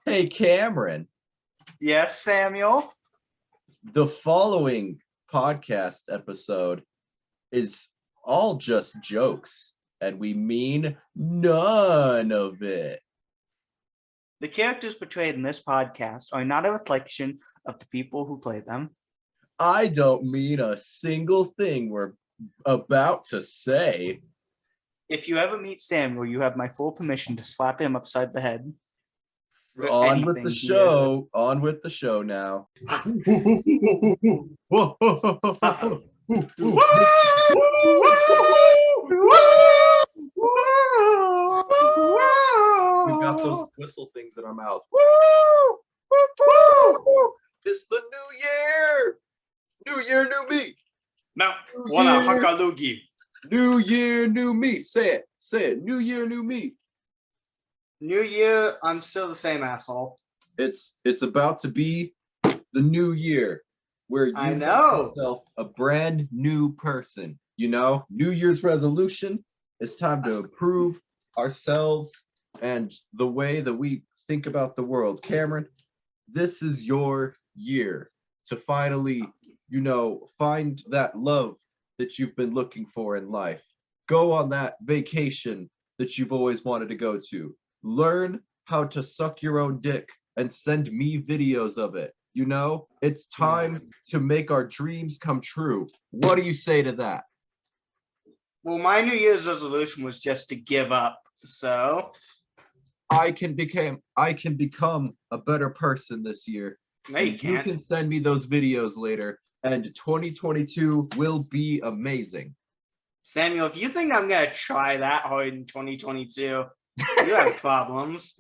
Hey, Cameron, Yes, Samuel. the following podcast episode is all just jokes, and we mean none of it. The characters portrayed in this podcast are not a reflection of the people who play them. I don't mean a single thing we're about to say. If you ever meet Samuel, you have my full permission to slap him upside the head. for On with anything the he show. On with the show now. We've got those whistle things in our mouth. Woo! Woo! Woo! It's the new year. New year, new me. No, New wanna year. hakalugi. New year, new me. Say it. Say it. New year, new me. New year, I'm still the same asshole. It's about to be the new year where you I make know. yourself a brand new person. You know, New Year's resolution. It's time to improve ourselves and the way that we think about the world. Cameron, this is your year to finally, find that love that you've been looking for in life. Go on that vacation that you've always wanted to go to. Learn how to suck your own dick and send me videos of it. You know, it's time to make our dreams come true. What do you say to that? Well, my New Year's resolution was just to give up. So I can become a better person this year. no, you And you can't. can send me those videos later, and 2022 will be amazing. Samuel, if you think I'm gonna try that hard in 2022, you have problems.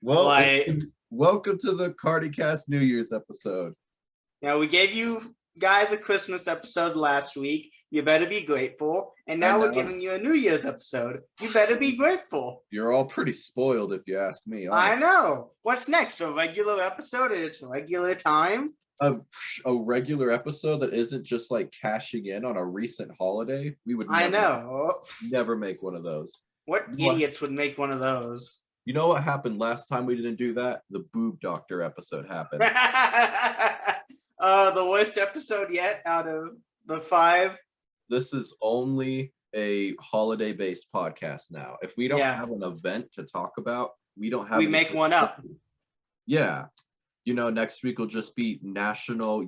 Well, welcome to the CardiCast New Year's episode. Now, we gave you guys a Christmas episode last week. You better be grateful. And now we're giving you a New Year's episode. You better be grateful. You're all pretty spoiled if you ask me. I Honestly. know. What's next? A regular episode at its regular time? A regular episode that isn't just like cashing in on a recent holiday. We would never make one of those. What idiots would make one of those? You know what happened last time we didn't do that? The Boob Doctor episode happened. The worst episode yet out of the 5. This is only a holiday-based podcast now. If we don't have an event to talk about, we don't have. We make one up. Yeah. Next week will just be National,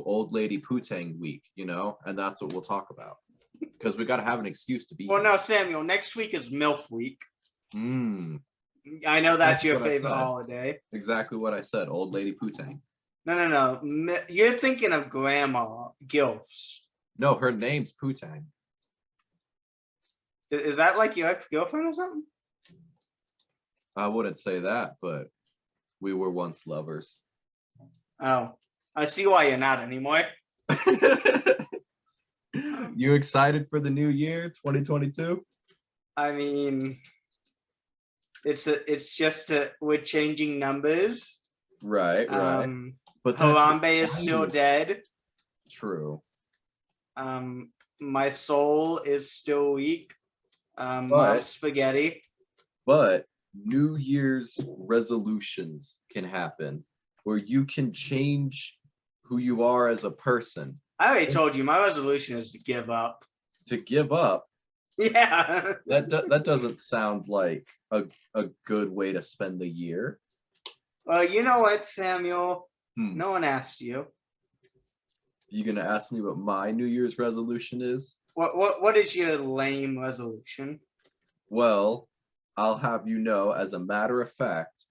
Old Lady Poo-Tang Week, and that's what we'll talk about. Because we got to have an excuse to be. Well, no, Samuel, next week is MILF Week. I know that's your favorite holiday. Exactly what I said, Old Lady Poo-Tang. No. You're thinking of Grandma Gilfs. No, her name's Poo-Tang. Is that like your ex-girlfriend or something? I wouldn't say that, but we were once lovers. Oh, I see why you're not anymore. You excited for the new year, 2022? I mean, it's just we're changing numbers. Right. But Harambe is still dead. True. My soul is still weak. My spaghetti. But New Year's resolutions can happen where you can change who you are as a person. I already told you my resolution is to give up. To give up? Yeah. That doesn't sound like a good way to spend the year. Well, you know what, Samuel? No one asked you. You gonna ask me what my New Year's resolution is? What is your lame resolution? Well, I'll have you know, as a matter of fact,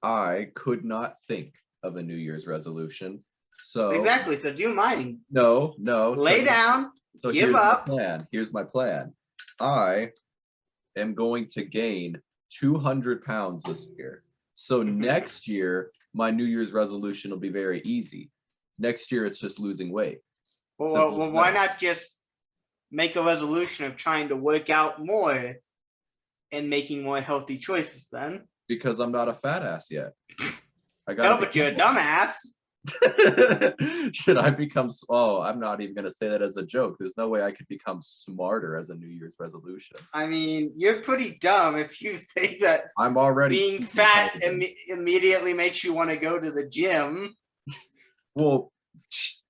I could not think of a New Year's resolution. So exactly. So do mine. No. Lay down. So give up. Here's my plan. I am going to gain 200 pounds this year. So next year, my New Year's resolution will be very easy. Next year, it's just losing weight. Well, why not just make a resolution of trying to work out more and making more healthy choices then? Because I'm not a fat ass yet. No, but you're a dumbass. Should I become? Oh, I'm not even gonna say that as a joke. There's no way I could become smarter as a New Year's resolution. I mean, you're pretty dumb if you think that I'm already being fat immediately makes you want to go to the gym. Well,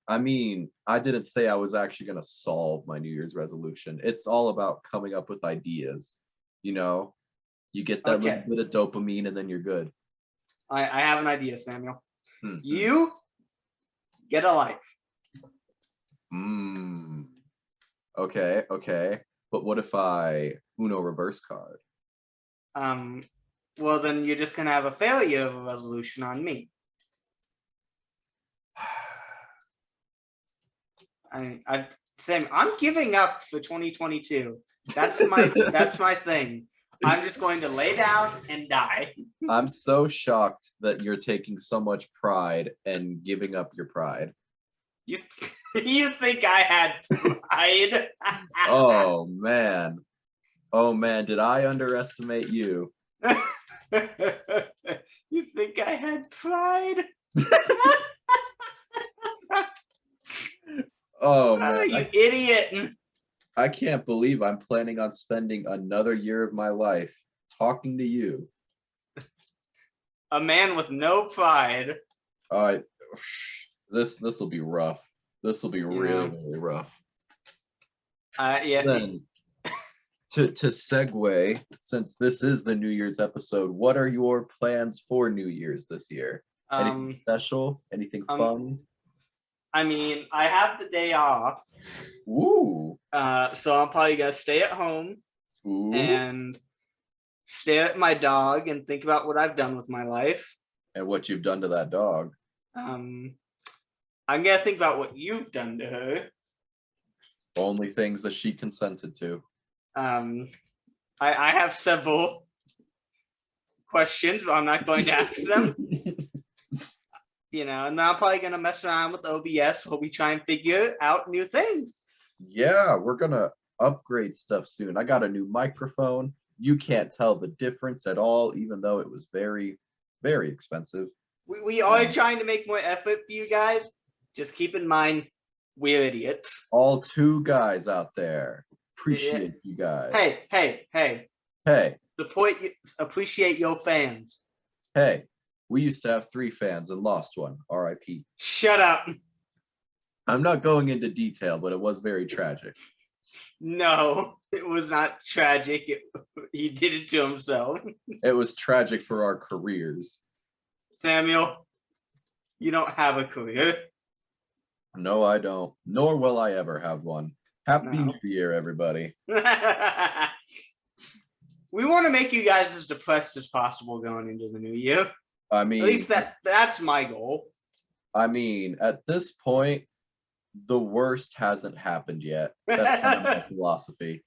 I mean, I didn't say I was actually gonna solve my New Year's resolution. It's all about coming up with ideas. You know, you get that little Okay. bit of dopamine, and then you're good. I have an idea, Samuel. Hmm. You get a life. Okay, okay. But what if I Uno reverse card? Well, then you're just gonna have a failure of a resolution on me. Sam, I'm giving up for 2022. That's my thing. I'm just going to lay down and die. I'm so shocked that you're taking so much pride and giving up your pride. You think I had pride? Oh man. Oh man, did I underestimate you? You think I had pride? Oh man, you idiot. I can't believe I'm planning on spending another year of my life talking to you. A man with no pride. This will be rough. This will be really rough. Yeah. Then to segue, since this is the New Year's episode, what are your plans for New Year's this year? Anything special? Anything fun? I mean, I have the day off. Ooh. So I'm probably gonna stay at home and stare at my dog and think about what I've done with my life. And what you've done to that dog. I'm gonna think about what you've done to her. Only things that she consented to. I have several questions, but I'm not going to ask them. And then I'm probably gonna mess around with OBS while we try and figure out new things. Yeah, we're gonna upgrade stuff soon. I got a new microphone. You can't tell the difference at all, even though it was very, very expensive. We are trying to make more effort for you guys. Just keep in mind, we're idiots. All 2 guys out there. Appreciate you guys. Hey. Appreciate your fans. Hey, we used to have 3 fans and lost one. RIP. Shut up. I'm not going into detail, but it was very tragic. No, it was not tragic. He did it to himself. It was tragic for our careers. Samuel, you don't have a career. No, I don't. Nor will I ever have one. Happy New Year, everybody. We want to make you guys as depressed as possible going into the new year. I mean, at least that's my goal. I mean, at this point, the worst hasn't happened yet. That's kind of my philosophy.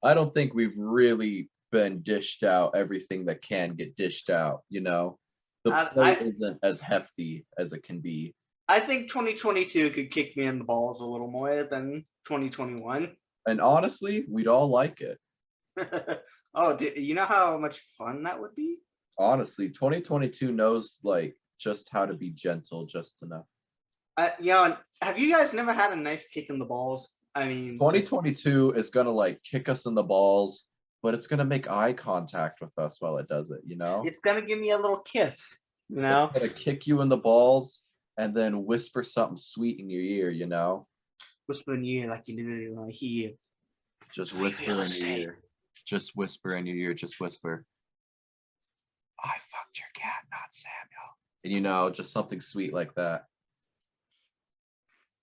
I don't think we've really been dished out everything that can get dished out, The plate isn't as hefty as it can be. I think 2022 could kick me in the balls a little more than 2021. And honestly, we'd all like it. Oh, you know how much fun that would be? Honestly, 2022 knows just how to be gentle just enough. Have you guys never had a nice kick in the balls? I mean, 2022 is gonna kick us in the balls, but it's gonna make eye contact with us while it does it. It's gonna give me a little kiss. It's gonna kick you in the balls and then whisper something sweet in your ear. Whisper in your ear like you literally want to hear. Just whisper in your ear. Just whisper in your ear. Just whisper. I fucked your cat, not Samuel. And just something sweet like that.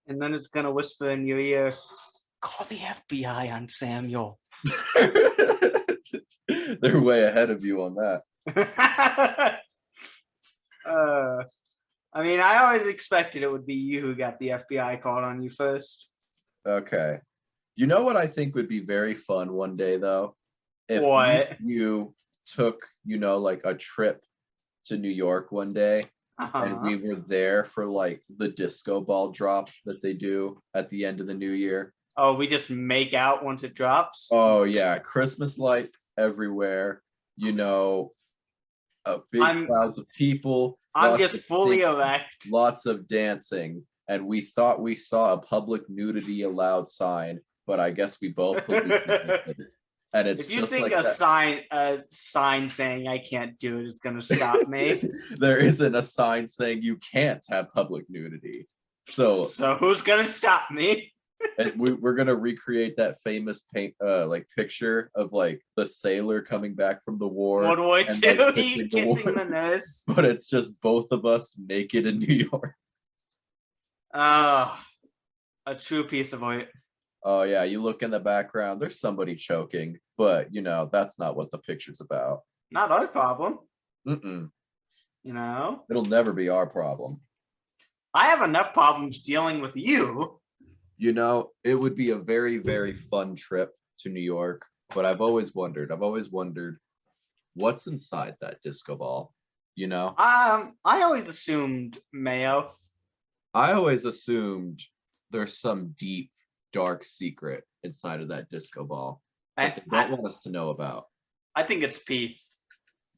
And then it's gonna whisper in your ear, call the FBI on Samuel. They're way ahead of you on that. I mean, I always expected it would be you who got the FBI called on you first. Okay. You know what I think would be very fun one day, though? If you took, a trip to New York one day, and we were there for the disco ball drop that they do at the end of the new year. Oh, we just make out once it drops? Oh yeah, Christmas lights everywhere. big I'm crowds of people. I'm lots just of fully singing, erect. lots of dancing, and we thought we saw a public nudity allowed sign, but I guess we both hallucinated. And it's If you just think like that. a sign saying I can't do it is gonna stop me, There isn't a sign saying you can't have public nudity. So so who's gonna stop me? and we're gonna recreate that famous paint like picture of like the sailor coming back from the war World War and II, like he kissing the war, kissing the nurse. but it's just both of us naked in New York. Oh, a true piece of art. Oh yeah, you look in the background, there's somebody choking, but you know that's not what the picture's about. Not our problem, Mm-mm. you know. It'll never be our problem. I have enough problems dealing with you. You know, it would be a very, very fun trip to New York, but I've always wondered what's inside that disco ball, you know? I always assumed Mayo. I always assumed there's some deep, dark secret inside of that disco ball that they don't want us to know about. I think it's P.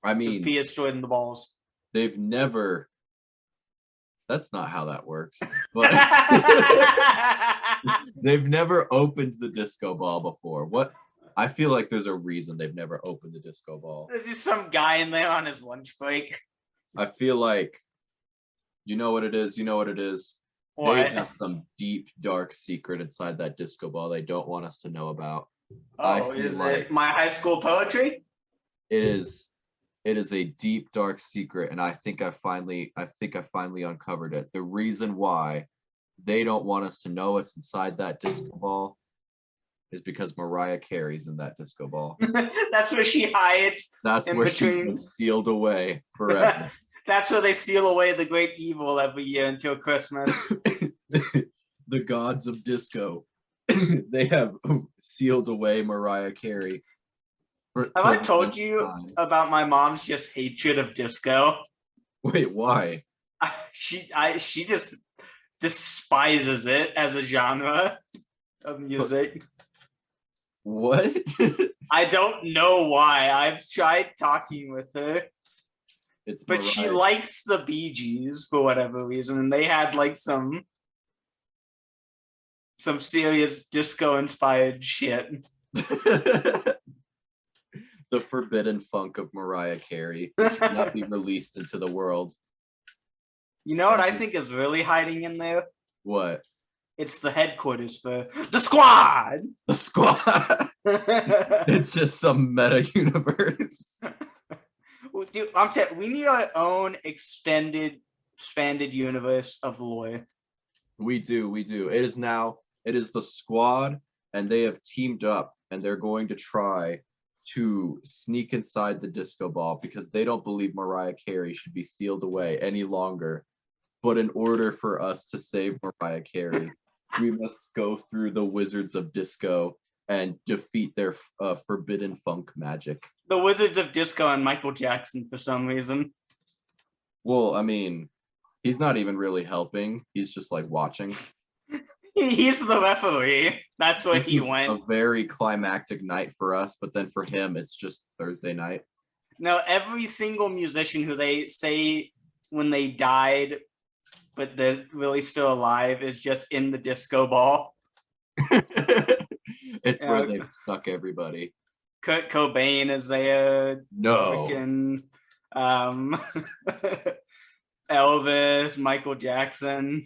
I Because mean, P is stored in the balls. they've never, that's not how that works, but they've never opened the disco ball before. What? I feel like there's a reason they've never opened the disco ball. There's just some guy in there on his lunch break. I feel like, you know what it is? You know what it is? They What? have some deep, dark secret inside that disco ball they don't want us to know about. Oh, I feel is like it my high school poetry? it is a deep, dark secret, and I think I finally uncovered it. The reason why they don't want us to know what's inside that disco ball is because Mariah Carey's in that disco ball. That's where she hides. That's In where she's between. been sealed away forever. That's where they seal away the great evil every year until Christmas. The gods of disco. They have sealed away Mariah Carey. Have I told you about my mom's just hatred of disco? Wait, why? She just despises it as a genre of music. What? I don't know why. I've tried talking with her, It's but she likes the Bee Gees for whatever reason, and they had like some serious disco inspired shit. The forbidden funk of Mariah Carey should not be released into the world. You know what I think is really hiding in there? What? It's the headquarters for the Squad. The Squad. It's just some meta universe. Dude, we need our own expanded universe of lore. We do. It is the Squad, and they have teamed up, and they're going to try to sneak inside the disco ball because they don't believe Mariah Carey should be sealed away any longer. But in order for us to save Mariah Carey, we must go through the Wizards of Disco and defeat their forbidden funk magic. The Wizards of Disco and Michael Jackson for some reason. Well, I mean, he's not even really helping. He's just like watching. He's the referee. That's what he went. A very climactic night for us, but then for him, it's just Thursday night. No, every single musician who they say when they died, but they're really still alive, is just in the disco ball. It's where they've stuck everybody. Kurt Cobain is there. No. Freaking, Elvis, Michael Jackson.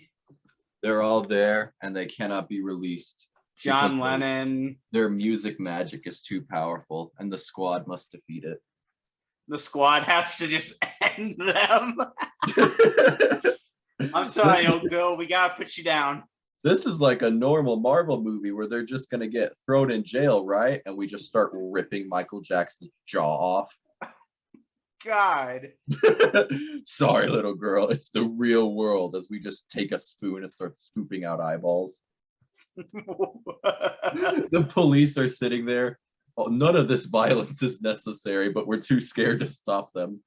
They're all there, and they cannot be released. John Lennon. Their music magic is too powerful, and the Squad must defeat it. The Squad has to just end them. I'm sorry, old girl. We gotta put you down. This is like a normal Marvel movie where they're just gonna get thrown in jail, right? And we just start ripping Michael Jackson's jaw off. God. Sorry, little girl. It's the real world as we just take a spoon and start scooping out eyeballs. The police are sitting there. Oh, none of this violence is necessary, but we're too scared to stop them.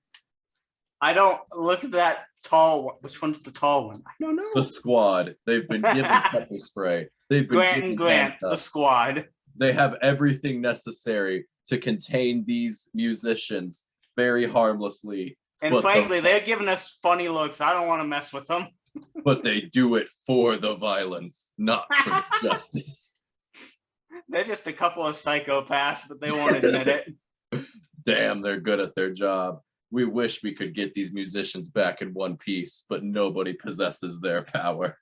I don't look at that tall one. Which one's the tall one? I don't know. The Squad. They've been given pepper spray. They've been Grant and Grant, the Squad. They have everything necessary to contain these musicians very harmlessly And But frankly, they're giving us funny looks. I don't want to mess with them. but they do it for the violence, not for the justice. They're just a couple of psychopaths, but they won't admit it. Damn, they're good at their job. We wish we could get these musicians back in one piece, but nobody possesses their power.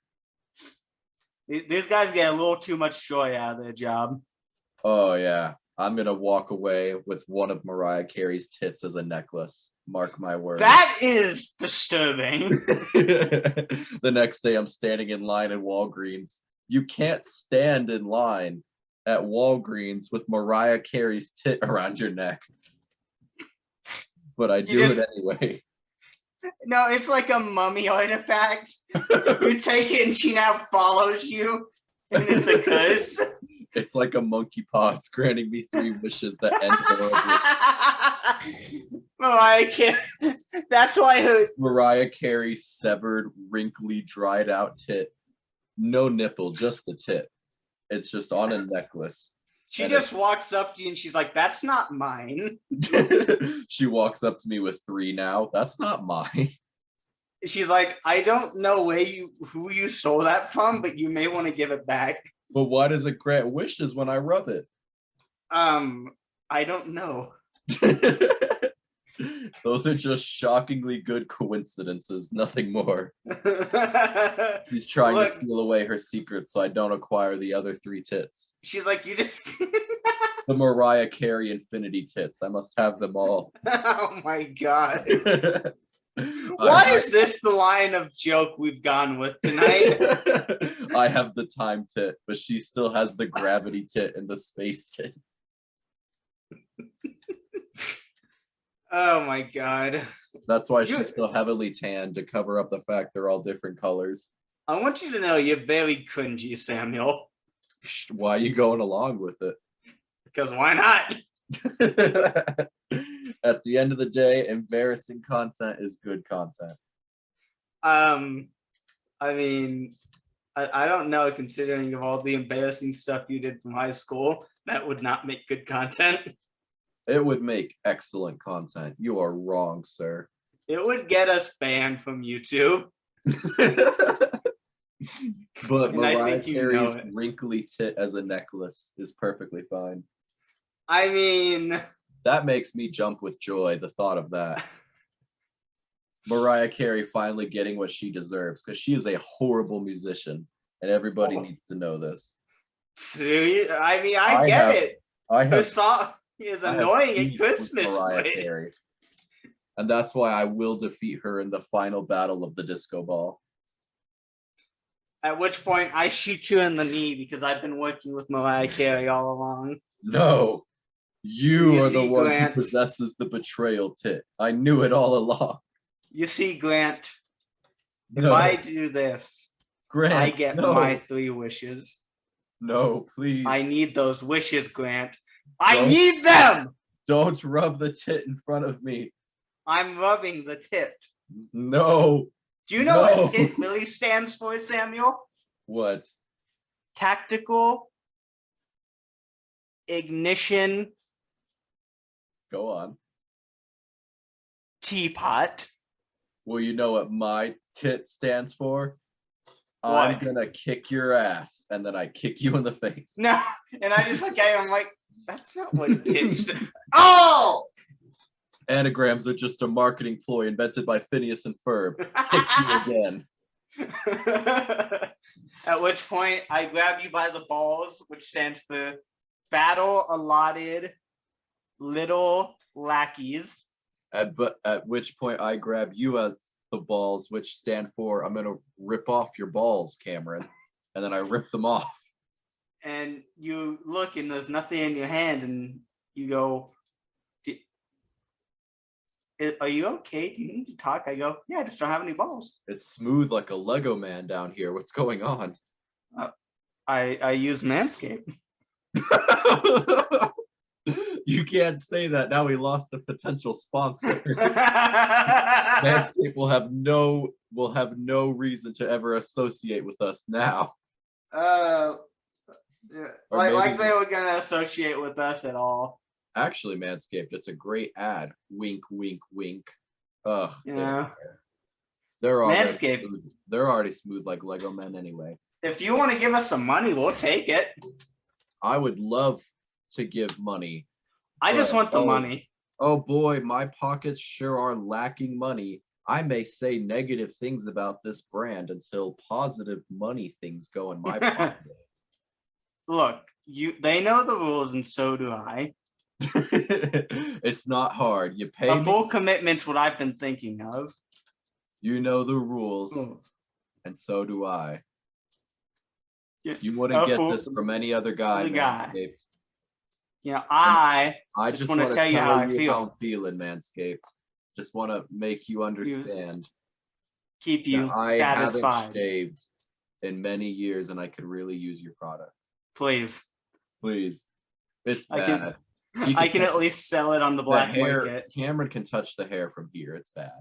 These guys get a little too much joy out of their job. Oh yeah, I'm gonna walk away with one of Mariah Carey's tits as a necklace. Mark my words. That is disturbing. The next day, I'm standing in line at Walgreens. You can't stand in line at Walgreens with Mariah Carey's tit around your neck. But I do it anyway. No, it's like a mummy artifact. You take it and she now follows you. And it's a curse. It's like a monkey paw. It's granting me 3 wishes that end horribly. Mariah Carey. That's why her. Mariah Carey's severed, wrinkly, dried out tit. No nipple, just the tit. It's just on a necklace. She just walks up to you and she's like, "That's not mine." She walks up to me with 3 now. That's not mine. She's like, "I don't know who you stole that from, but you may want to give it back." But why does it grant wishes when I rub it? I don't know. Those are just shockingly good coincidences, nothing more. She's trying to steal away her secret so I don't acquire the other 3 tits. She's like, "You just..." The Mariah Carey infinity tits. I must have them all. Oh my god. Why is this the line of joke we've gone with tonight? I have the time tit, but she still has the gravity tit and the space tit. Oh my god. That's why she's still heavily tanned, to cover up the fact they're all different colors. I want you to know you're very cringy, Samuel. Why are you going along with it? Because why not? At the end of the day, embarrassing content is good content. I mean, I don't know, considering of all the embarrassing stuff you did from high school, that would not make good content. It would make excellent content. You are wrong, sir. It would get us banned from YouTube. But Mariah Carey's wrinkly tit as a necklace is perfectly fine. I mean, that makes me jump with joy, the thought of that. Mariah Carey finally getting what she deserves, because she is a horrible musician, and everybody needs to know this. I mean, I get it. The song is annoying at Christmas. Mariah Carey. And that's why I will defeat her in the final battle of the disco ball. At which point I shoot you in the knee, because I've been working with Mariah Carey all along. No, you are the one who possesses the betrayal tit. I knew it all along. You see, Grant, if I do this, Grant, I get my 3 wishes. No, please. I need those wishes, Grant. I need them! Don't rub the tit in front of me. I'm rubbing the tit. No. Do you know what tit really stands for, Samuel? What? Tactical Ignition. Go on. Teapot. Well, you know what my tit stands for? What? I'm gonna kick your ass, and then I kick you in the face. No, and I just I'm like, that's not what tits. Oh! Anagrams are just a marketing ploy invented by Phineas and Ferb. Kick you again. At which point, I grab you by the balls, which stands for Battle Allotted Little Lackeys. At which point, I grab you as the balls, which stand for I'm gonna rip off your balls, Cameron, and then I rip them off. And you look, and there's nothing in your hands, and you go, "Are you okay? Do you need to talk?" I go, "Yeah, I just don't have any balls." It's smooth like a Lego man down here. What's going on? I use Manscaped. You can't say that. Now we lost a potential sponsor. Manscaped will have no reason to ever associate with us now. Like they were gonna associate with us at all. Actually, Manscaped, it's a great ad. Wink, wink, wink. Ugh, You they don't know, care. They're already Manscaped. smooth. They're already smooth like Lego men anyway. If you want to give us some money, we'll take it. I would love to give money, I just but want the money. oh boy, my pockets sure are lacking money. I may say negative things about this brand until positive money things go in my pocket. Look, they know the rules, and so do I. It's not hard. You pay A me, full commitment's what I've been thinking of. you know the rules, Oh, and so do I. yeah. You wouldn't A get full- this from any other guy, the guy. Manscaped. You know, I I just just wanna want to tell you how I you feel. how I'm feeling, Manscaped. Just want to make you understand keep that you I haven't satisfied. shaved in many years, and I could really use your product. Please. Please, it's I bad. can I can touch at least sell it on the the black hair. market. Cameron can touch the hair from here. It's bad.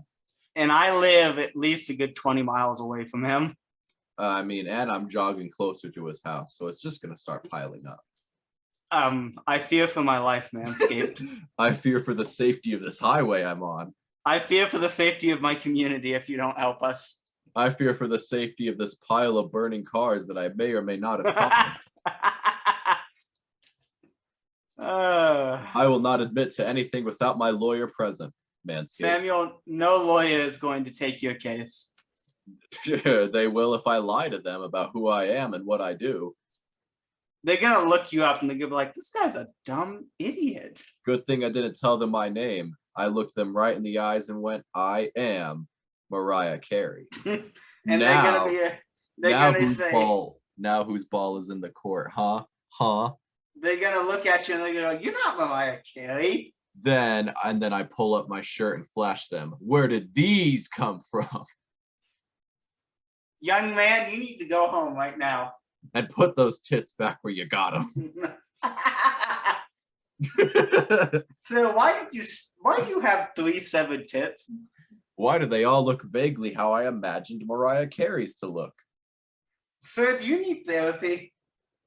And I live at least a good 20 miles away from him. I mean, and I'm jogging closer to his house, so it's just gonna start piling up. I fear for my life, Manscaped. I fear for the safety of this highway I'm on. I fear for the safety of my community if you don't help us. I fear for the safety of this pile of burning cars that I may or may not have caused. I will not admit to anything without my lawyer present, Manscaped. Samuel, no lawyer is going to take your case. They will if I lie to them about who I am and what I do. They're gonna look you up and they're gonna be like, "This guy's a dumb idiot." Good thing I didn't tell them my name. I looked them right in the eyes and went, I am Mariah Carey. And now, they're now gonna whose say, ball is in the court, huh? Huh? they're gonna look at you and they're gonna go, "You're not Mariah Carey." Then I pull up my shirt and flash them. Where did these come from? Young man, you need to go home right now. And put those tits back where you got them. So why do you have 3 severed tits? Why do they all look vaguely how I imagined Mariah Carey's to look? Sir, do you need therapy?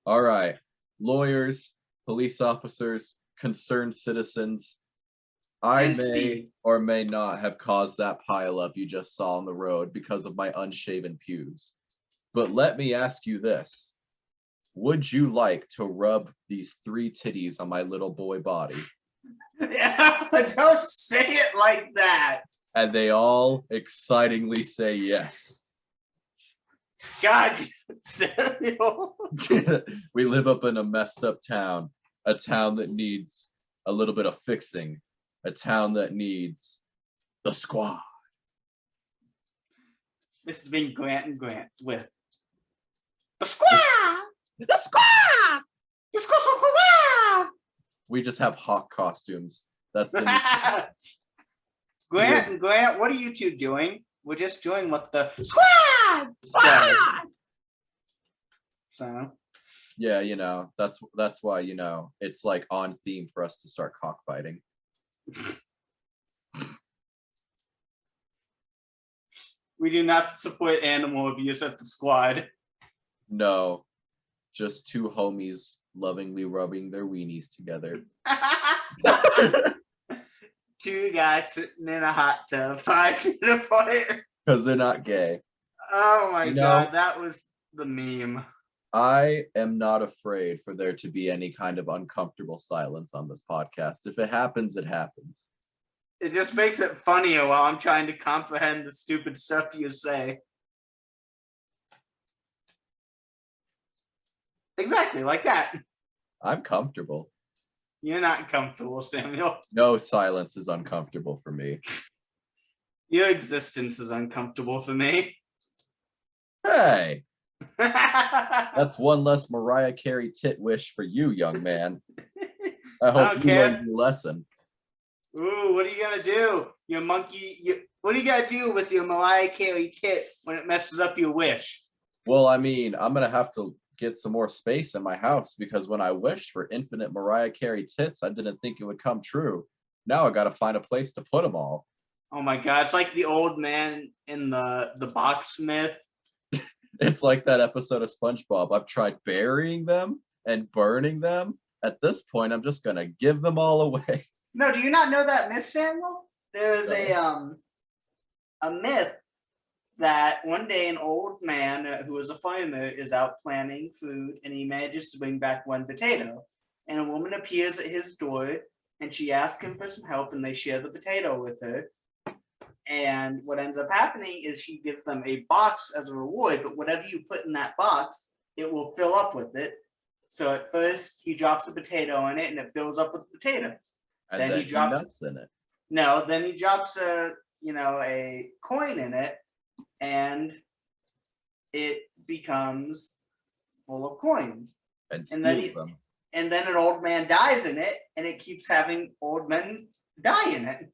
All right, lawyers, police officers, concerned citizens, I And may Steve. or may not have caused that pileup you just saw on the road because of my unshaven pubes. But let me ask you this. Would you like to rub these 3 titties on my little boy body? Don't say it like that. And they all excitingly say yes. God, Samuel. We live up in a messed up town, a town that needs a little bit of fixing, a town that needs the squad. This has been Grant and Grant with the squad. The squad! The squad. We just have hawk costumes. That's the new Grant and Grant, what are you two doing? We're just doing what the squad does. So Yeah, you know, that's why, you know, it's like on theme for us to start cockfighting. we do not support animal abuse at the squad. No, just 2 homies lovingly rubbing their weenies together. 2 guys sitting in a hot tub, 5 feet apart. Because they're not gay. Oh my You know- god, that was the meme. I am not afraid for there to be any kind of uncomfortable silence on this podcast. If it happens, it happens. It just makes it funnier while I'm trying to comprehend the stupid stuff you say. Exactly, like that. I'm comfortable. You're not comfortable, Samuel. No silence is uncomfortable for me. Your existence is uncomfortable for me. Hey, that's one less Mariah Carey tit wish for you, young man. I hope don't you care. learned your lesson. Ooh, what are you gonna do? Your monkey, what are you gonna do with your Mariah Carey tit when it messes up your wish? Well, I mean, I'm gonna have to get some more space in my house because when I wished for infinite Mariah Carey tits, I didn't think it would come true. Now I gotta find a place to put them all. Oh my god, it's like the old man in the boxsmith. It's like that episode of SpongeBob. I've tried burying them and burning them. At this point, I'm just gonna give them all away. No, do you not know that myth, Samuel? There's a a myth that one day an old man who is a farmer is out planting food and he manages to bring back one potato. And a woman appears at his door and she asks him for some help and they share the potato with her. And what ends up happening is she gives them a box as a reward, but whatever you put in that box, it will fill up with it. So at first he drops a potato in it and it fills up with potatoes. And then then he drops nuts in it. No, then he drops a coin in it and it becomes full of coins. And And then steals them. and then an old man dies in it and it keeps having old men die in it.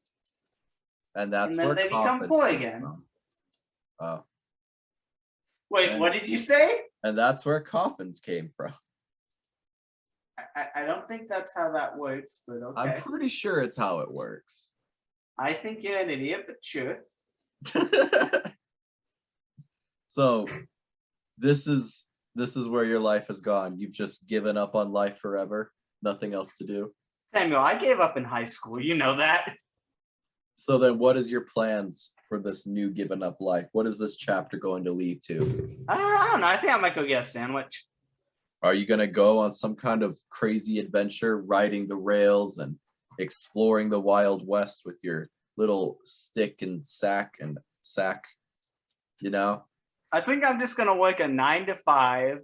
And that's And then where they become coffins poor came again. from. Oh, Wait, And- what did you say? and that's where coffins came from. I don't think that's how that works, but okay. I'm pretty sure it's how it works. I think you're an idiot, but sure. So this is where your life has gone. You've just given up on life forever. Nothing else to do. Samuel, I gave up in high school. You know that. So then what is your plans for this new given up life? What is this chapter going to lead to? I don't know. I think I might go get a sandwich. Are you going to go on some kind of crazy adventure, riding the rails and exploring the Wild West with your little stick and sack, you know? I think I'm just gonna work a 9 to 5 for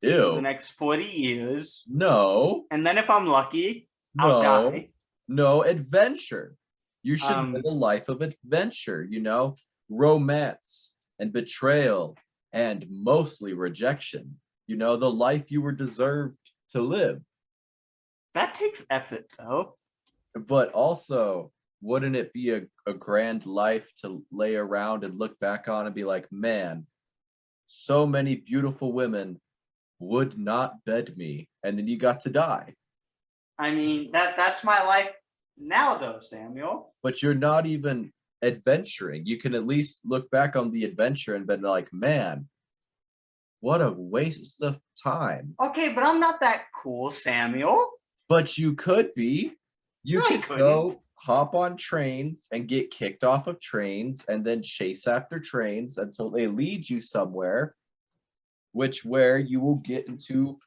the Ew. next 40 years. No, And then if I'm lucky, I'll no, die. no adventure. You should Um, live a life of adventure, you know? Romance and betrayal and mostly rejection. You know, the life you were deserved to live. That takes effort though. But also, wouldn't it be a grand life to lay around and look back on and be like, man, so many beautiful women would not bed me, and then you got to die. I mean, that's my life now though, Samuel. But you're not even adventuring. You can at least look back on the adventure and be like, man, what a waste of time. Okay, but I'm not that cool, Samuel. But you could be. You No, I could couldn't. go hop on trains and get kicked off of trains and then chase after trains until they lead you somewhere, where you will get into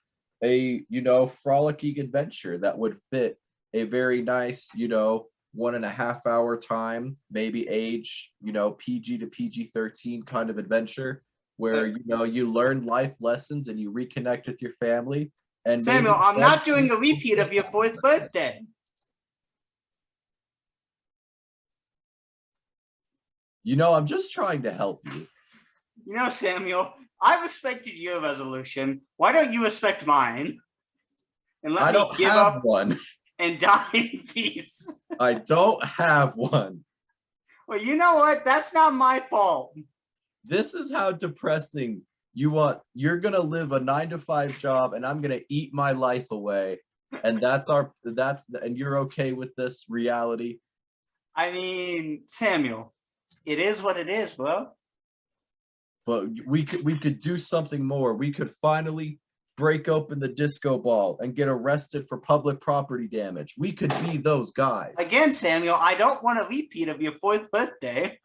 a, frolicking adventure that would fit a very nice, 1.5 hour time, maybe age, PG to PG-13 kind of adventure where, you learn life lessons and you reconnect with your family. And Samuel, maybe I'm not doing a repeat of your 4th birthday. I'm just trying to help you. You know, Samuel, I respected your resolution. Why don't you respect mine? And let I me don't give have up one. and die in peace. I don't have one. Well, you know what? That's not my fault. This is how depressing you want. You're gonna live a 9 to 5 job, and I'm gonna eat my life away, and and you're okay with this reality? I mean, Samuel, it is what it is, bro. But we could do something more. We could finally break open the disco ball and get arrested for public property damage. We could be those guys. Again, Samuel, I don't want a repeat of your 4th birthday.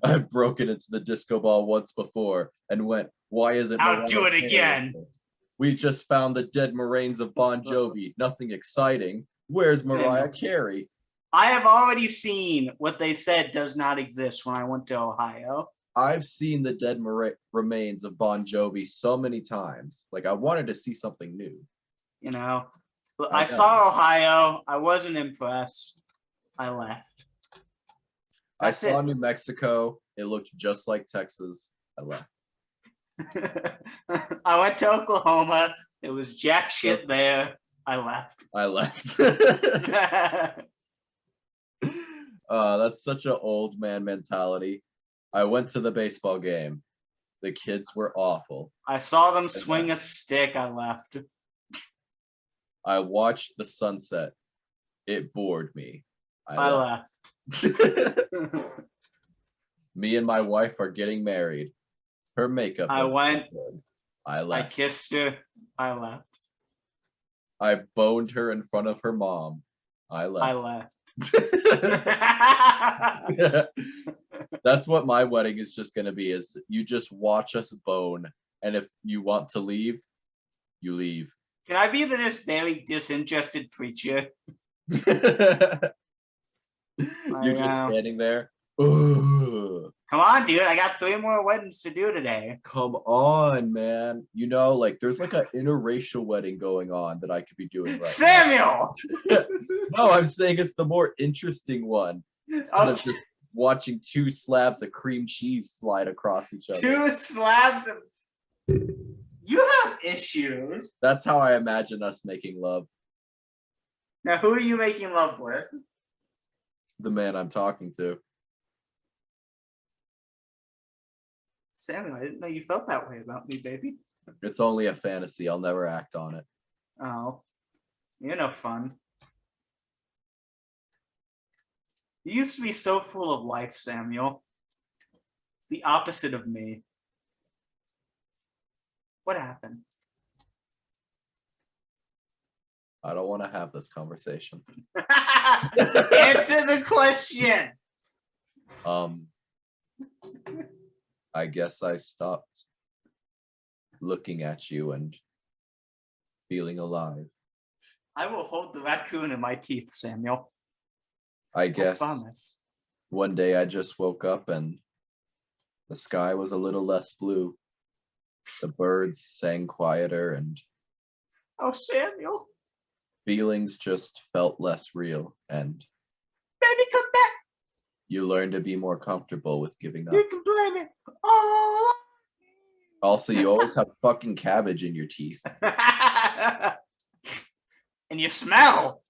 I've broken into the disco ball once before and went, why isn't I'll Mariah do it Carey again. here? We just found the dead Moraines of Bon Jovi. Nothing exciting. Where's Mariah Carey? I have already seen what they said does not exist when I went to Ohio. I've seen the dead remains of Bon Jovi so many times. Like, I wanted to see something new. You know, I I know. saw Ohio. I wasn't impressed. I left. I That's saw it. New Mexico. It looked just like Texas. I left. I went to Oklahoma. It was jack shit there. I left. I left. That's such an old man mentality. I went to the baseball game. The kids were awful. I saw them swing a stick. I left. I watched the sunset. It bored me. I left. Me and my wife are getting married. Her makeup. I wasn't went. good. I I left. kissed her. I left. I boned her in front of her mom. I left. I left. That's what my wedding is just going to be, is you just watch us bone. And if you want to leave, you leave. Can I be the just very disinterested preacher? You're just standing there. Ugh. Come on, dude. I got 3 more weddings to do today. Come on, man. You know, like there's like an interracial wedding going on that I could be doing right Samuel! now. No, I'm saying it's the more interesting one. Instead of just watching 2 slabs of cream cheese slide across each other. 2 slabs of... You have issues. That's how I imagine us making love. Now, who are you making love with? The man I'm talking to. Samuel, I didn't know you felt that way about me, baby. It's only a fantasy. I'll never act on it. Oh, you're no fun. You used to be so full of life, Samuel. The opposite of me. What happened? I don't want to have this conversation. Answer the question. I guess I stopped looking at you and feeling alive. I will hold the raccoon in my teeth, Samuel. I guess I promise. one day I just woke up and the sky was a little less blue. The birds sang quieter and Oh, Samuel. feelings just felt less real, and Baby, come back. you learn to be more comfortable with giving up. You can blame it. Oh. Also, you always have fucking cabbage in your teeth. And you smell.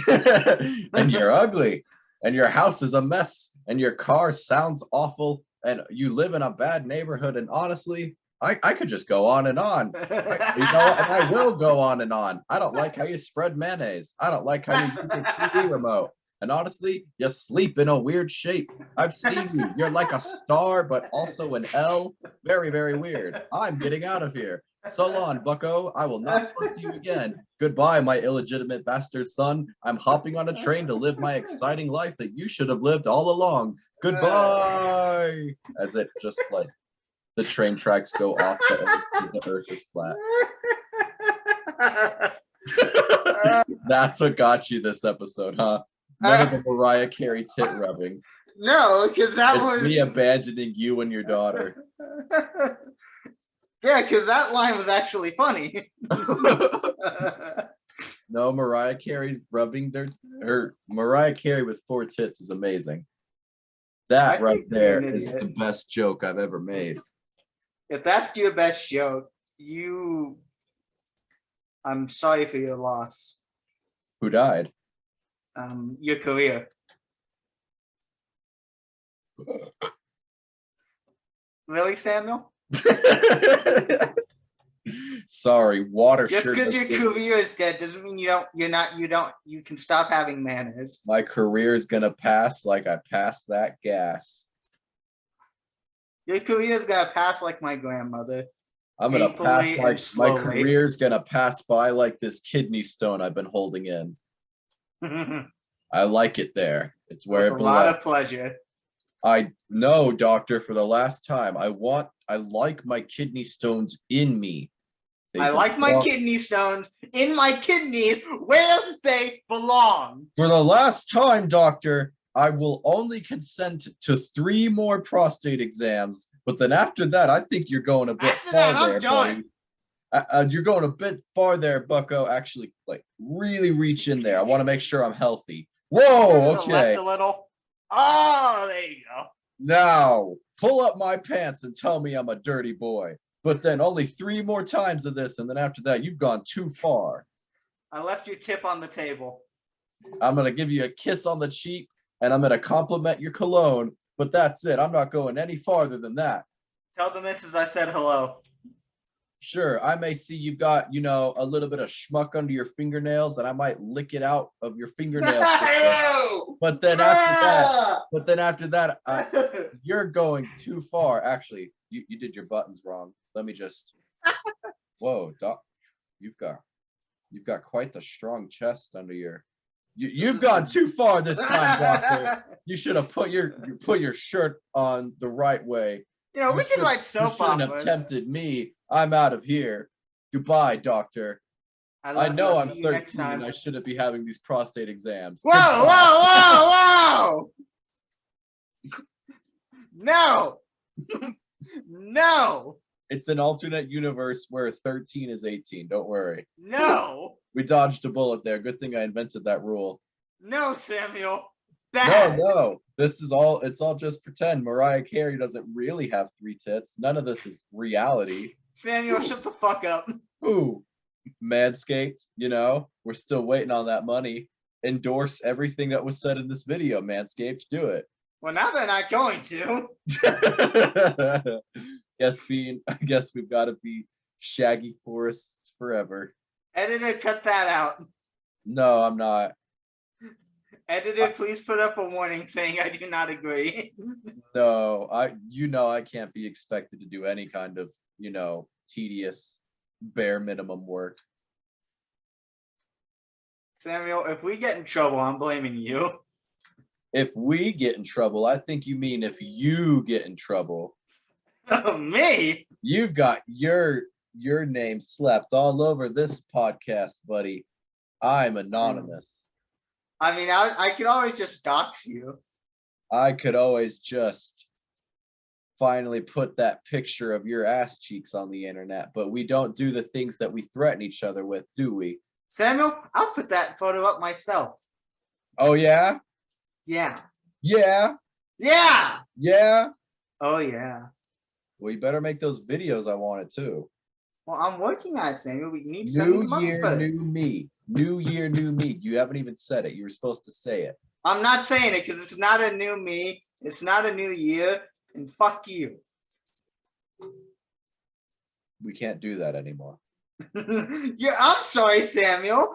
And you're ugly. And your house is a mess. And your car sounds awful. And you live in a bad neighborhood. And honestly, I could just go on and on. You know what? And I will go on and on. I don't like how you spread mayonnaise. I don't like how you use the TV remote. And honestly, you sleep in a weird shape. I've seen you. You're like a star, but also an L. Very, very weird. I'm getting out of here. So long, bucko. I will not talk to you again. Goodbye, my illegitimate bastard son. I'm hopping on a train to live my exciting life that you should have lived all along. Goodbye. As it just like the train tracks go off the earth is flat. That's what got you this episode, huh? None of the Mariah Carey tit rubbing. No, because that It's was me abandoning you and your daughter. Yeah, because that line was actually funny. No, Mariah Carey rubbing her Mariah Carey with 4 tits is amazing. That right there is the best joke I've ever made. If that's your best joke, I'm sorry for your loss. Who died? Your career. Really, Samuel? Sorry, water. Just sure because does your give- career is dead doesn't mean you can stop having manners. My career is gonna pass like I passed that gas. Your career is gonna pass like my grandmother. I'm gonna pass Painfully my and slowly. career's gonna pass by like this kidney stone I've been holding in. I like it there. It's where With it a lot belongs. of pleasure. I know, doctor, for the last time. I like my kidney stones in me. I like my kidney stones in my kidneys where they belong. For the last time, doctor, I will only consent to 3 more prostate exams. But then after that, I think you're going a bit After far that, I'm there, done. buddy. You're going a bit far there, bucko. Actually, like, really reach in there. I want to make sure I'm healthy. Whoa, To the left okay. a little. Oh, there you go. Now, pull up my pants and tell me I'm a dirty boy. But then only 3 more times of this, and then after that, you've gone too far. I left your tip on the table. I'm going to give you a kiss on the cheek, and I'm going to compliment your cologne, but that's it. I'm not going any farther than that. Tell the missus I said hello. Sure, I may see you've got, a little bit of schmuck under your fingernails, and I might lick it out of your fingernails. But then after that, you're going too far. Actually, you did your buttons wrong. Let me just. Whoa, doc, you've got quite the strong chest under your You've gone too far this time, Doctor. You should have put your shirt on the right way. You know, we can write You soap shouldn't have operas. tempted me. I'm out of here. Goodbye, Doctor. I know I'm 13 and I shouldn't be having these prostate exams. Whoa, whoa, whoa, whoa! No! No! It's an alternate universe where 13 is 18. Don't worry. No! We dodged a bullet there. Good thing I invented that rule. No, Samuel. Bad. No. It's all just pretend. Mariah Carey doesn't really have 3 tits. None of this is reality. Samuel, shut the fuck up. Ooh. Manscaped, we're still waiting on that money. Endorse everything that was said in this video, Manscaped. Do it. Well, now they're not going to. I guess we've got to be shaggy forests forever. Editor, cut that out. No, I'm not. Editor, please put up a warning saying I do not agree. No, I can't be expected to do any kind of, tedious, bare minimum work. Samuel, if we get in trouble, I'm blaming you. If we get in trouble, I think you mean if you get in trouble. Me? You've got your name slapped all over this podcast, buddy. I'm anonymous. I mean, I could always just dox you. I could always just finally put that picture of your ass cheeks on the internet, but we don't do the things that we threaten each other with, do we? Samuel, I'll put that photo up myself. Oh, yeah? Yeah. Yeah? Yeah! Yeah? Oh, yeah. Well, you better make those videos I wanted too. Well, I'm working on it, Samuel. We need New year, new me. New year, new me. You haven't even said it. You were supposed to say it. I'm not saying it because it's not a new me. It's not a new year. And fuck you. We can't do that anymore. Yeah, I'm sorry, Samuel.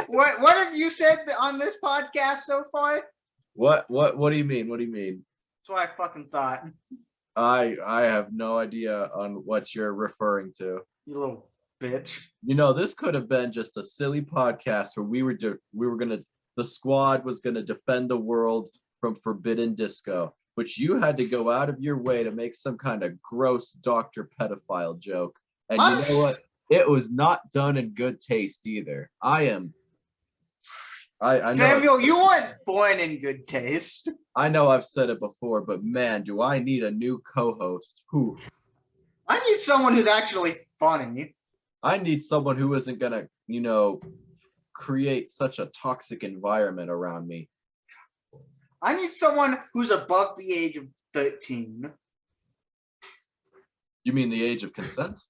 What have you said on this podcast so far? What do you mean? What do you mean? That's what I fucking thought. I have no idea on what you're referring to. You little bitch. This could have been just a silly podcast where the squad was gonna defend the world from forbidden disco, but you had to go out of your way to make some kind of gross Dr. Pedophile joke. And you know what? It was not done in good taste either. I know. Samuel, you weren't born in good taste. I know I've said it before, but man, do I need a new co-host. Whew. I need someone who's actually funny. I need someone who isn't gonna, create such a toxic environment around me. I need someone who's above the age of 13. You mean the age of consent?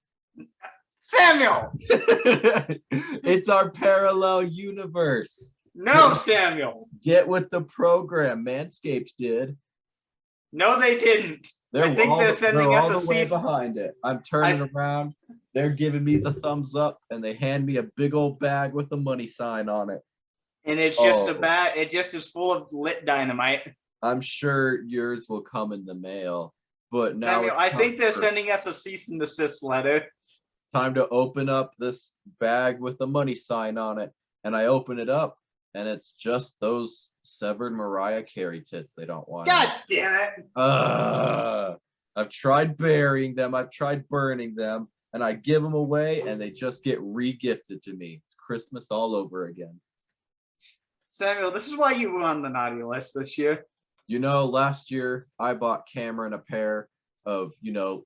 Samuel! It's our parallel universe. No, Samuel. Get with the program. Manscaped did. No, they didn't. I think they're sending us a cease. Behind it. I'm turning around. They're giving me the thumbs up, and they hand me a big old bag with a money sign on it. And it's just a bag. It just is full of lit dynamite. I'm sure yours will come in the mail, but now Samuel, I think they're sending us a cease and desist letter. Time to open up this bag with the money sign on it, and I open it up. And it's just those severed Mariah Carey tits they don't want. God damn it. I've tried burying them. I've tried burning them. And I give them away and they just get re-gifted to me. It's Christmas all over again. Samuel, this is why you were on the naughty list this year. Last year I bought Cameron a pair of,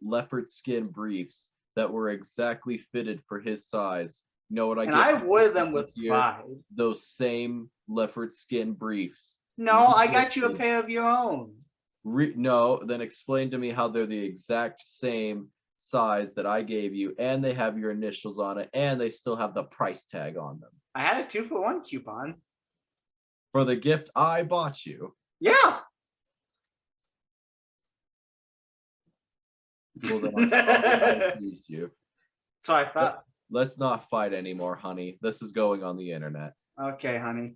leopard skin briefs that were exactly fitted for his size. You know what I get? And I wore them with pride. Those same leopard skin briefs. No, I got you a pair of your own. No, then explain to me how they're the exact same size that I gave you, and they have your initials on it, and they still have the price tag on them. I had a 2-for-1 coupon. For the gift I bought you. Yeah. Well, then I'm sorry I confused you. So I thought. Let's not fight anymore, honey. This is going on the internet. Okay, honey.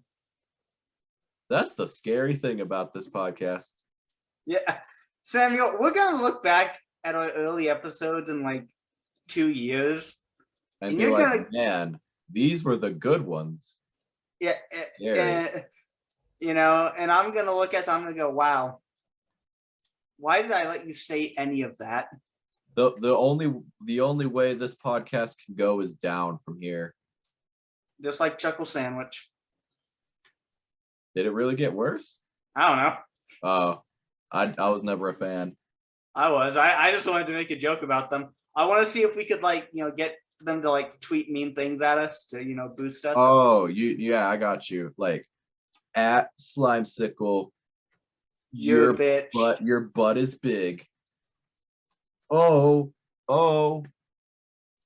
That's the scary thing about this podcast. Yeah. Samuel, we're going to look back at our early episodes in like 2 years. And be like, man, these were the good ones. Yeah, Scary. you know, and I'm gonna look at them. I'm gonna go, wow. Why did I let you say any of that? The only way this podcast can go is down from here. Just like Chuckle Sandwich. Did it really get worse? I don't know. Oh, I was never a fan. I just wanted to make a joke about them. I want to see if we could get them to tweet mean things at us to boost us. Oh, yeah, I got you. Like at Slimesicle, You're a bitch. your butt is big. Oh.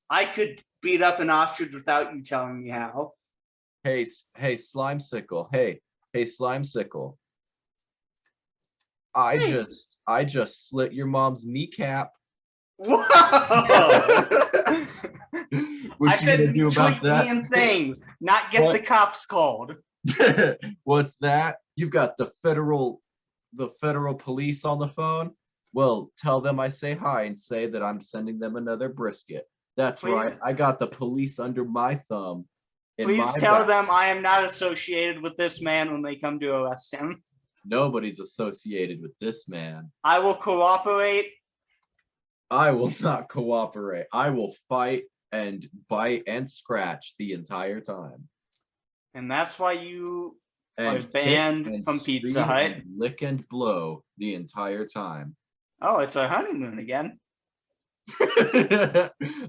I could beat up an ostrich without you telling me how. Hey, Slimesicle. Hey, Slimesicle. I just slit your mom's kneecap. Whoa! What I you said gonna do about tweet that? mean things, not get the cops called. What's that? You've got the federal police on the phone? Well, tell them I say hi and say that I'm sending them another brisket. That's Please. right. I got the police under my thumb. Please tell them I am not associated with this man when they come to arrest him. Nobody's associated with this man. I will cooperate. I will not cooperate. I will fight and bite and scratch the entire time. And that's why you And are banned from Pizza Hut. And lick and blow the entire time. Oh, it's our honeymoon again.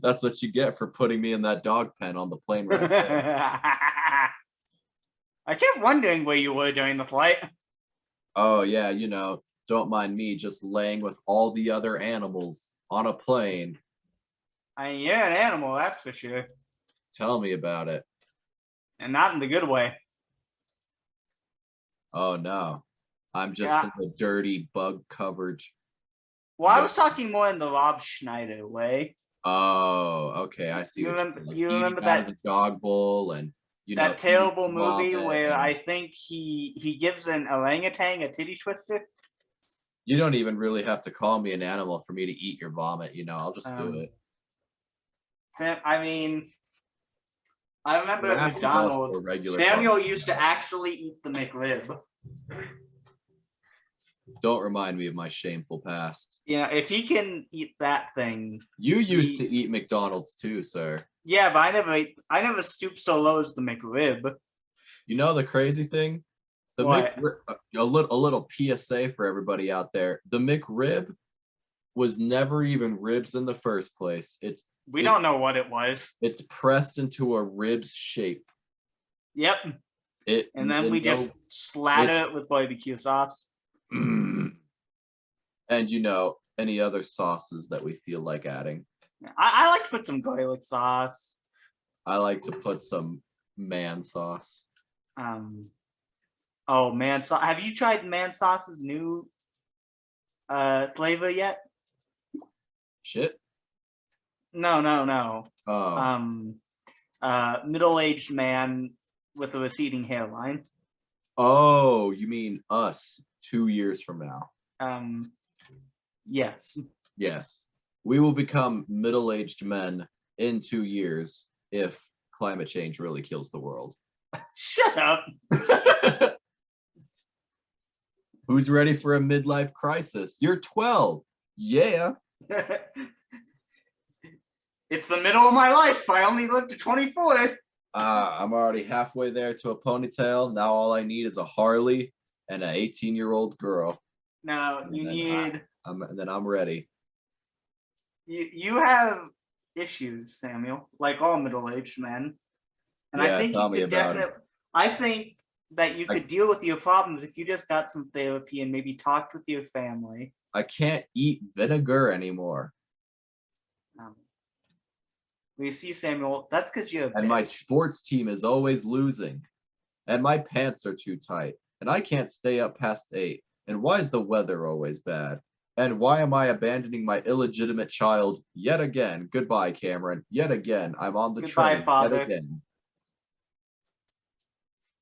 That's what you get for putting me in that dog pen on the plane right there. I kept wondering where you were during the flight. Oh yeah, don't mind me just laying with all the other animals on a plane. I mean, you're an animal, that's for sure. Tell me about it. And not in the good way. Oh no. I'm just in the dirty, bug-covered. Well, I was talking more in the Rob Schneider way. Oh, okay. I see. You remember that the dog bowl and that terrible movie where I think he gives an orangutan a titty twister? You don't even really have to call me an animal for me to eat your vomit. I'll just do it. I mean, I remember at McDonald's, Samuel used to actually eat the McRib. Don't remind me of my shameful past. Yeah, if he can eat that thing. You used to eat McDonald's too, sir. Yeah, but I never stooped so low as the McRib. You know the crazy thing? A little PSA for everybody out there. The McRib was never even ribs in the first place. We don't know what it was. It's pressed into a ribs shape. Yep. And then we just slather it with barbecue sauce. And any other sauces that we feel like adding. I like to put some garlic sauce. I like to put some man sauce. Oh, man sauce. Have you tried man sauce's new flavor yet? Shit. No. Oh. Middle-aged man with a receding hairline. Oh, you mean us 2 years from now? Yes. Yes. We will become middle-aged men in 2 years if climate change really kills the world. Shut up. Who's ready for a midlife crisis? You're 12. Yeah. It's the middle of my life. I only lived to 24. I'm already halfway there to a ponytail. Now all I need is a Harley and an 18-year-old girl. No, and then I'm ready. You have issues, Samuel, like all middle-aged men. And yeah, I think you could definitely. I think that you could deal with your problems if you just got some therapy and maybe talked with your family. I can't eat vinegar anymore. You see, Samuel, that's because you're a bitch. And my sports team is always losing. And my pants are too tight. And I can't stay up past 8. And why is the weather always bad? And why am I abandoning my illegitimate child yet again? Goodbye, Cameron. Yet again, I'm on the train. Father. Yet again.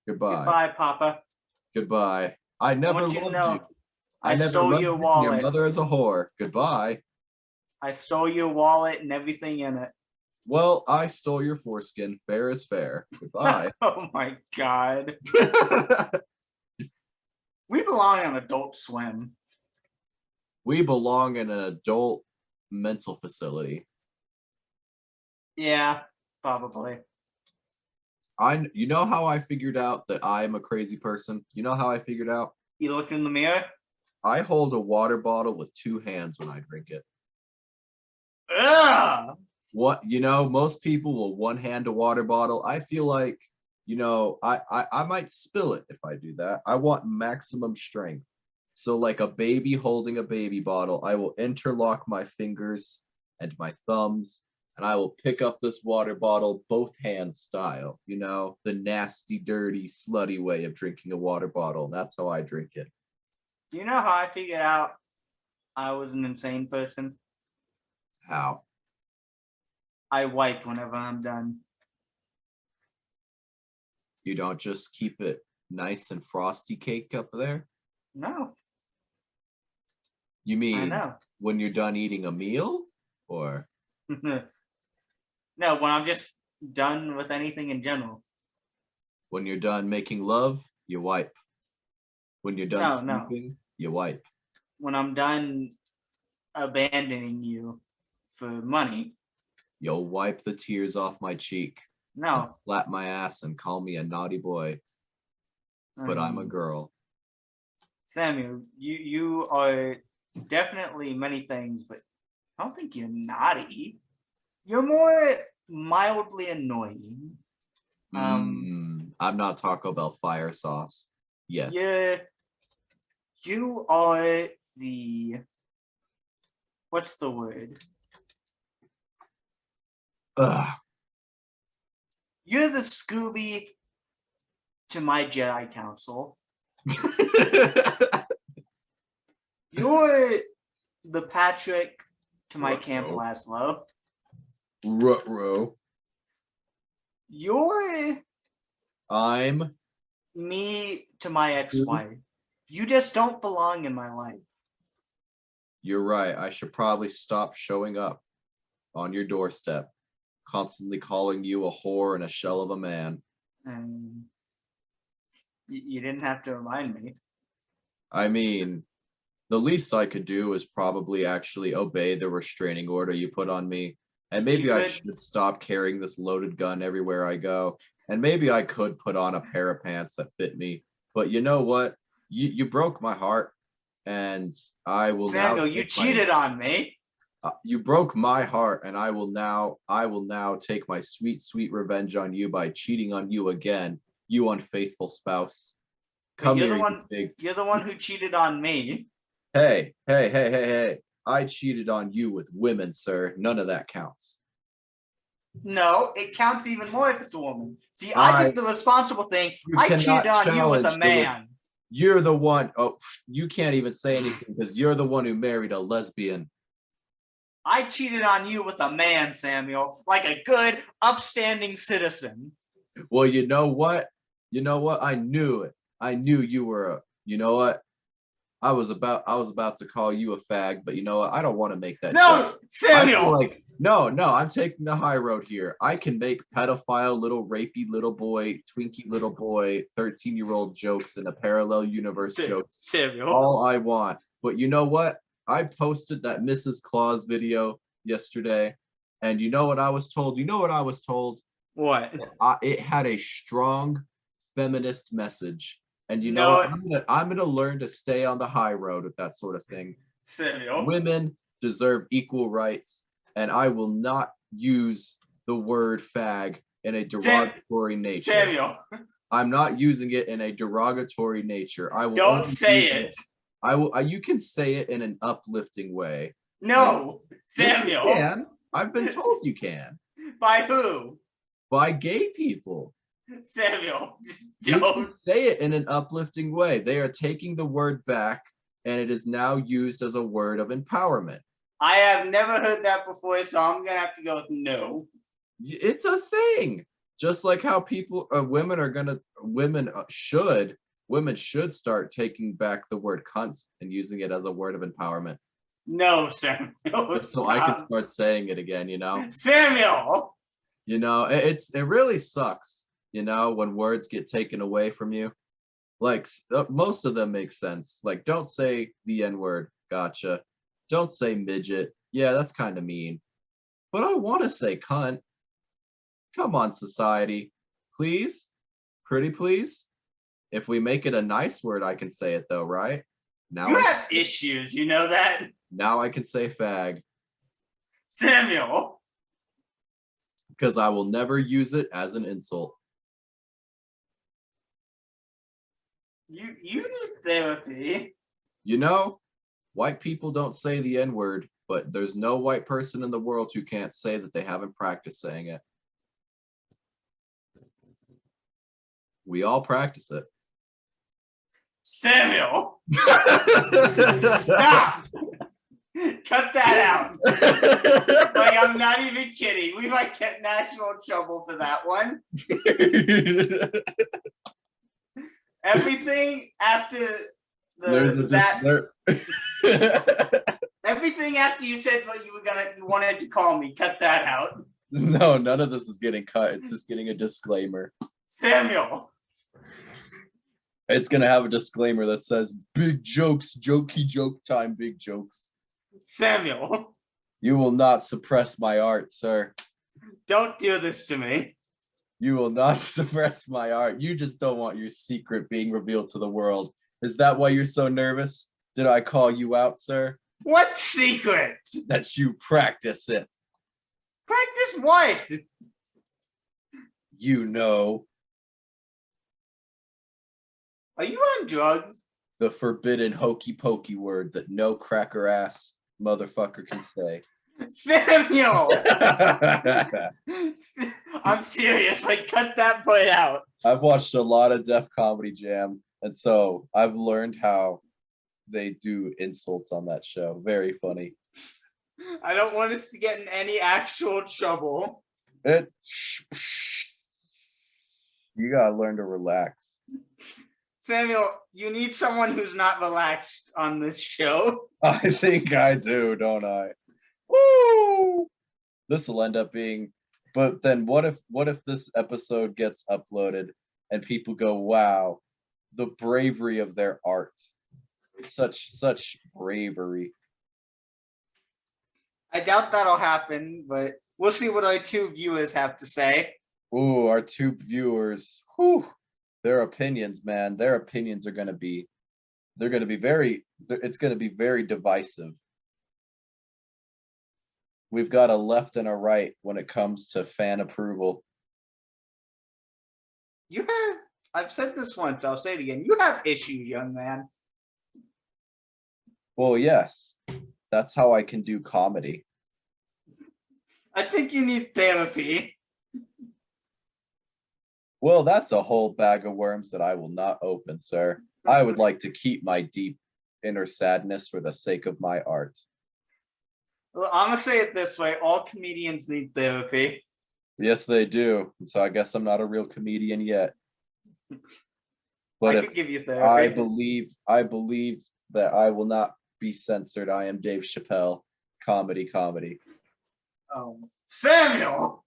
Goodbye. Goodbye, Papa. Goodbye. I never loved you. I stole your wallet. Your mother is a whore. Goodbye. I stole your wallet and everything in it. Well, I stole your foreskin. Fair is fair. Goodbye. Oh my god. We belong on Adult Swim. We belong in an adult mental facility. Yeah, probably. You know how I figured out that I am a crazy person? You know how I figured out? You look in the mirror? I hold a water bottle with two hands when I drink it. Ugh! Most people will one hand a water bottle. I feel like, I might spill it if I do that. I want maximum strength. So like a baby holding a baby bottle, I will interlock my fingers and my thumbs, and I will pick up this water bottle both hands style, the nasty, dirty, slutty way of drinking a water bottle. That's how I drink it. Do you know how I figured out I was an insane person? How? I wipe whenever I'm done. You don't just keep it nice and frosty cake up there? No, You I mean know. when you're done eating a meal? Or No, when I'm just done with anything in general. when you're done making love, you wipe. When you're done No. sleeping, you wipe. When I'm done abandoning you for money. You'll wipe the tears off my cheek and No. slap my ass and call me a naughty boy, but I'm a girl. Samuel, you are definitely many things, but I don't think you're naughty. You're more mildly annoying. I'm not Taco Bell fire sauce. Yes. Yeah, you are the, what's the word? Ugh. You're the Scooby to my Jedi Council. You're the Patrick to my Camp Ruh-roh. Laszlo. Ruh-roh. I'm me to my ex-wife. You just don't belong in my life. You're right. I should probably stop showing up on your doorstep, constantly calling you a whore and a shell of a man. You didn't have to remind me. I mean, the least I could do is probably actually obey the restraining order you put on me. And maybe I should stop carrying this loaded gun everywhere I go. And maybe I could put on a pair of pants that fit me. But you know what? You broke my heart, and I will Samuel, you cheated on me. You broke my heart, and I will now take my sweet, sweet revenge on you by cheating on you again, you unfaithful spouse. Come you're here, the one. you big. You're the one who cheated on me. Hey! I cheated on you with women, sir. None of that counts. No, it counts even more if it's a woman. See, I did the responsible thing. I cheated on you with a man. You're the one. Oh, you can't even say anything because you're the one who married a lesbian. I cheated on you with a man, Samuel, like a good, upstanding citizen. Well, you know what? I knew it. I knew you were you know what? I was about to call you a fag, but you know what? I don't want to make that. No, joke. Samuel. I feel like no, I'm taking the high road here. I can make pedophile little rapey little boy, twinkie little boy, 13-year-old jokes and a parallel universe jokes. Samuel. All I want. But you know what? I posted that Mrs. Claus video yesterday, and you know what I was told? What? It had a strong feminist message. And you know what? I'm gonna learn to stay on the high road with that sort of thing. Samuel. Women deserve equal rights, and I will not use the word fag in a derogatory nature. Samuel. I'm not using it in a derogatory nature. I will. Don't say it. I will. You can say it in an uplifting way. No, Samuel. Yes, you can. I've been told you can. By who? By gay people. Samuel, just don't. You can say it in an uplifting way. They are taking the word back, and it is now used as a word of empowerment. I have never heard that before, so I'm gonna have to go with no. It's a thing. Just like how women should start taking back the word cunt and using it as a word of empowerment. No, Samuel. So I can start saying it again, you know? Samuel! You know, it really sucks, you know, when words get taken away from you. Like most of them make sense. Like don't say the N-word. Gotcha. Don't say midget. Yeah, that's kind of mean. But I want to say cunt. Come on, society. Please? Pretty please? If we make it a nice word, I can say it though, right? You have issues, you know that? Now I can say fag. Samuel. Because I will never use it as an insult. You need therapy. You know, white people don't say the N-word, but there's no white person in the world who can't say that they haven't practiced saying it. We all practice it. Samuel. Stop. Cut that out. Like, I'm not even kidding. We might get national trouble for that one. Everything after everything after you said what you wanted to call me, cut that out. No, none of this is getting cut. It's just getting a disclaimer. Samuel. It's gonna have a disclaimer that says big jokes, jokey joke time, big jokes. Samuel. You will not suppress my art, sir. Don't do this to me. You will not suppress my art. You just don't want your secret being revealed to the world. Is that why you're so nervous? Did I call you out, sir? What secret? That you practice it. Practice what? You know. Are you on drugs? The forbidden hokey pokey word that no cracker ass motherfucker can say. Samuel! I'm serious. Like, cut that part out. I've watched a lot of Def Comedy Jam, and so I've learned how they do insults on that show. Very funny. I don't want us to get in any actual trouble. You gotta learn to relax. Samuel, you need someone who's not relaxed on this show. I think I do, don't I? Woo! This will end up being, but then what if this episode gets uploaded and people go, wow, the bravery of their art. Such bravery. I doubt that'll happen, but we'll see what our two viewers have to say. Ooh, our two viewers. Whew. Their opinions, man. Their opinions are gonna be it's gonna be very divisive. We've got a left and a right when it comes to fan approval. I've said this once, I'll say it again. You have issues, young man. Well, yes. That's how I can do comedy. I think you need therapy. Well, that's a whole bag of worms that I will not open, sir. I would like to keep my deep inner sadness for the sake of my art. Well, I'm going to say it this way. All comedians need therapy. Yes, they do. So I guess I'm not a real comedian yet. But I could give you therapy. I believe that I will not be censored. I am Dave Chappelle. Comedy. Samuel!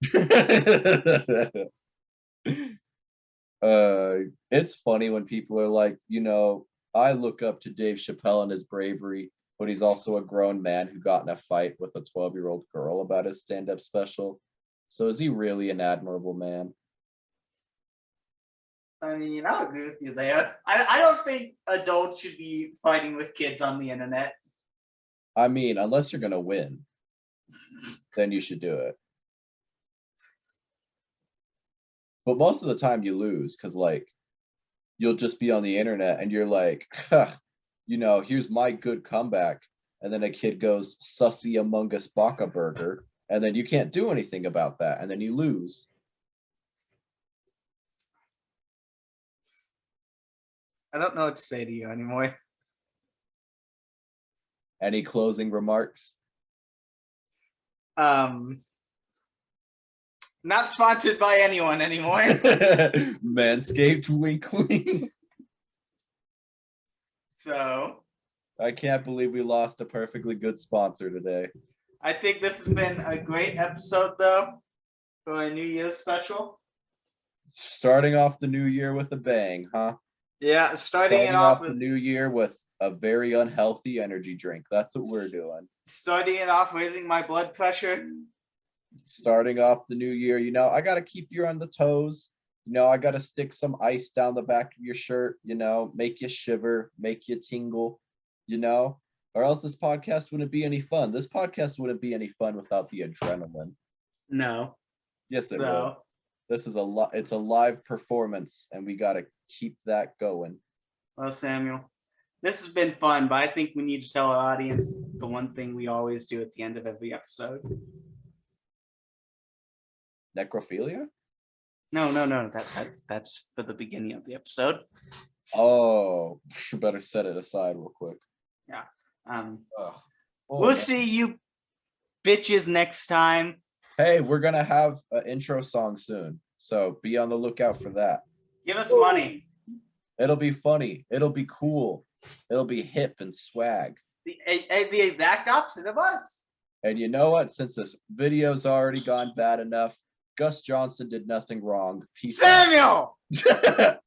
It's funny when people are like, you know, I look up to Dave Chappelle and his bravery, but he's also a grown man who got in a fight with a 12-year-old girl about his stand-up special. So is he really an admirable man? I mean, I'll agree with you there. I don't think adults should be fighting with kids on the internet. I mean, unless you're gonna win, then you should do it. But most of the time you lose because, like, you'll just be on the internet and you're like, huh, you know, here's my good comeback. And then a kid goes, sussy Among Us Baka Burger. And then you can't do anything about that. And then you lose. I don't know what to say to you anymore. Any closing remarks? Not sponsored by anyone anymore. Manscaped, wink, wink. So I can't believe we lost a perfectly good sponsor today. I think this has been a great episode, though. for a New Year's special. Starting off the new year with a bang, huh? Yeah, starting it Starting off off the with new year with a very unhealthy energy drink. That's what we're doing. raising my blood pressure. Starting off the new year, I got to keep you on the toes. I got to stick some ice down the back of your shirt, make you shiver, make you tingle, or else this podcast wouldn't be any fun. This podcast wouldn't be any fun without the adrenaline. No. Yes, it would. So, This is it's a live performance, and we got to keep that going. well, Samuel, this has been fun, but I think we need to tell our audience the one thing we always do at the end of every episode. Necrophilia? No. That's for the beginning of the episode. Oh, you better set it aside real quick. Yeah. Oh, We'll see you bitches next time. Hey, we're gonna have an intro song soon, so be on the lookout for that. Give us money. It'll be funny. It'll be cool. It'll be hip and swag. The exact opposite of us. And you know what? Since this video's already gone bad enough, Gus Johnson did nothing wrong. Peace out. Samuel!